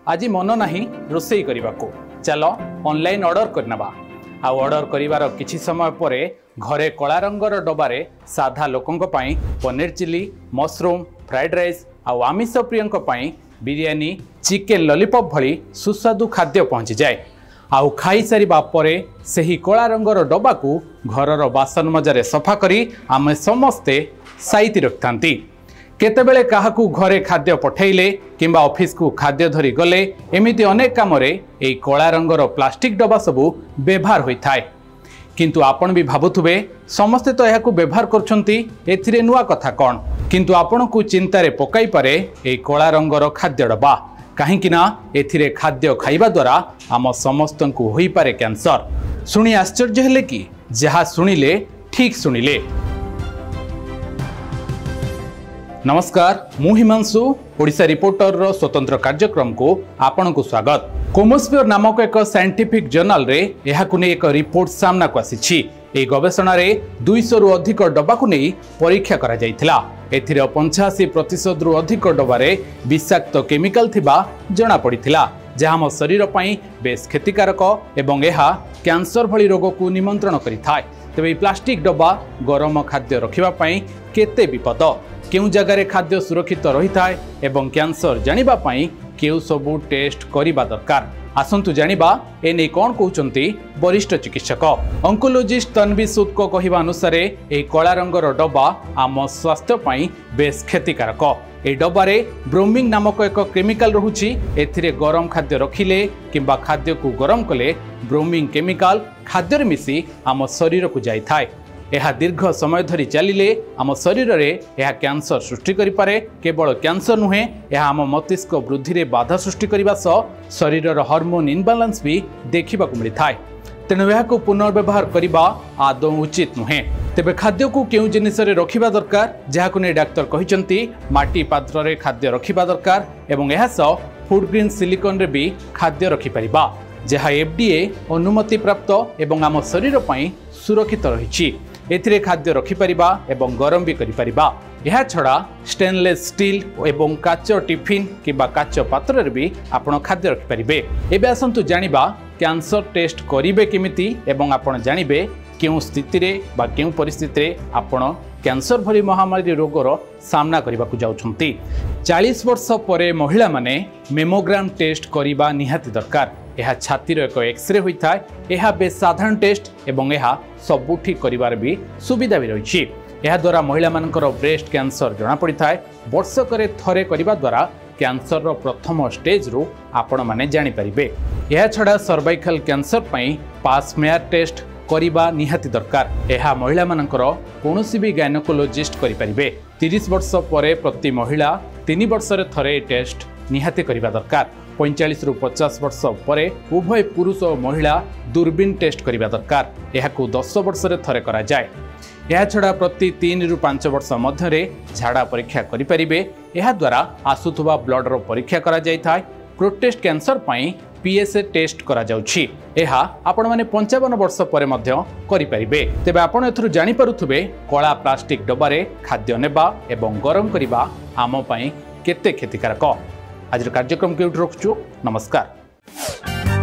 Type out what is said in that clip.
आज मन नाही रोसई करने को चलो ऑनलाइन ऑर्डर करनबा आ ऑर्डर करिवार किछि समय पर घरे कला रंगर डबारे साधा लोकंक पई paneer chilli mushroom fried rice आ आमिष प्रियंक पई बिरियानी चिकेन लॉलीपॉप भली सुस्वादु खाद्य पहुंची जाए आउ खाई सारिबा परे सेही कला रंगर डबा को घरर बासन मजारे सफा करी आमे समस्ते साइति रखथांती केतेबेले काहाकू घरे खाद्य पठेइले किंबा ऑफिस को खाद्य धरी गले एमिति अनेक कामरे एई कला रंगर प्लास्टिक डबा सबु व्यवहार होइथाय किंतु आपण भी भाबुथुबे समस्ते तो एहाकू व्यवहार करछंती एथिरे नुआ कथा कोन किंतु आपण को चिंतारे पकाई पारे एई कला रंगर खाद्य डबा कहीं एथिरे खाद्य खाइबा द्वारा आम समस्त को होई पारे कैंसर सुनी आश्चर्य हेले कि जहा सुनिले ठीक सुनिले। नमस्कार मु हिमांशु ओडिशा रिपोर्टर रो स्वतंत्र कार्यक्रम को आपन को स्वागत। कोमोस्फियर नामक एक साइंटिफिक जर्नल रे एहाकु ने एक रिपोर्ट सामना को आसीछि। ए गवेषणा रे 200 रु अधिक डबा को नहीं परीक्षा करा जायथिला। एथिरे 85% रु अधिक डबारे विषाक्त केमिकल थिबा जणा पड़िथिला जहा हम शरीर पई बेस क्षतिकारक एवं एहा कैंसर भली रोग को निमंत्रण करिथाय। तबे प्लास्टिक डबा गरम खाद्य रखिबा पई केते विपद केउ जगारे खाद्य सुरक्षित रही थाए एवं कैंसर जानिबा पई केउ सबु टेस्ट करिबा दरकार। आसंतु जानिबा एने कोन कहउचंती वरिष्ठ चिकित्सक ऑन्कोलॉजिस्ट तन्वी सूद को कहिबा अनुसार ए कला रंगर डबा आम स्वास्थ्य पई बेस क्षतिकारक। ए डबारे ब्रोमिंग नामक एक केमिकल रहुछि। एथिरे गरम खाद्य रखिले किंबा खाद्य को गरम कले ब्रोमिंग केमिकल खाद्य मिसी आम शरीर को जाई थाए। यह दीर्घ समय धरी चलिले आम शरीर रे यह कैंसर सृष्टि करि पारे। केवल कैंसर नुहे यह आम मस्तिष्क वृद्धि रे बाधा सृष्टि करबा सह शरीर हार्मोन इनबालांस भी देखा मिलता है। तेणु यह पुनर्व्यवहार करबा आदौ उचित नुहे। तेबे खाद्य को केउ जिनिस रे रखिबा दरकार जहाकु ने डाक्टर कहिसंती माटी पात्र रे खाद्य रखिबा दरकार एवं यह सह फूड ग्रीन सिलिकॉन रे भी खाद्य रखि परिबा जहा FDA अनुमति प्राप्त एवं आम शरीर पई सुरक्षित रहिछि। एथिरे खाद्य रखि परिबा एवं गरम भी करि परिबा। यह छड़ा स्टेनलेस स्टील एवं काच टिफिन किबा काच पात्र रे भी आपण खाद्य रखि परिबे। एबे आसंतु जानिबा कैंसर टेस्ट करिवे किमिति एवं आपण जानिबे केउ स्थिति रे बा केउ परिस्थिति रे आपण कैंसर भली महामारी रोगर सामना करबा को जाउछंती। 40 वर्ष परे महिला माने मेमोग्राम टेस्ट करिबा निहाती दरकार। यह छातीर एक एक्सरे होता है। यह बेस साधारण टेस्ट एवं यह सबुठी करिवार भी सुविधा भी रही। यह द्वारा महिला मानकर ब्रेस्ट कैंसर जना पड़ता है। वर्षकरे थरे करिबा द्वारा कैंसर रो प्रथम स्टेज रु आपण माने जानि परिबे। यह छड़ा सर्वाइकल कैंसर पई पास मेयर टेस्ट करिबा निहाती दरकार। यह महिला मानकर कोनोसी भी गायनोकोलॉजिस्ट करि परिबे। 30 वर्ष परे प्रति महिला 3 वर्ष रे थरे टेस्ट निहाती करिबा दरकार। 45 रु 50 वर्ष परे उभय पुरुष और महिला दूरबीन टेस्ट करिबा दरकार। यहाकू 10 वर्ष रे थरे करा जाय। यह छड़ा प्रति 3 रु 5 वर्ष मध्यरे झाड़ा परीक्षा करि परिबे। यह द्वारा आसुथुबा ब्लड रो परीक्षा करा जाय थाय। प्रोस्टेट कैंसर पई PSA टेस्ट करा जाउछि। एहा आपण माने 55 वर्ष परे मध्य करि परिबे। तेबे आपण एथरु जानि पारुथुबे कला प्लास्टिक डबारे खाद्य नेबा एवं गरम करिबा आम पई केते क्षतिकारक। आज कार्यक्रम के रखुछु। नमस्कार।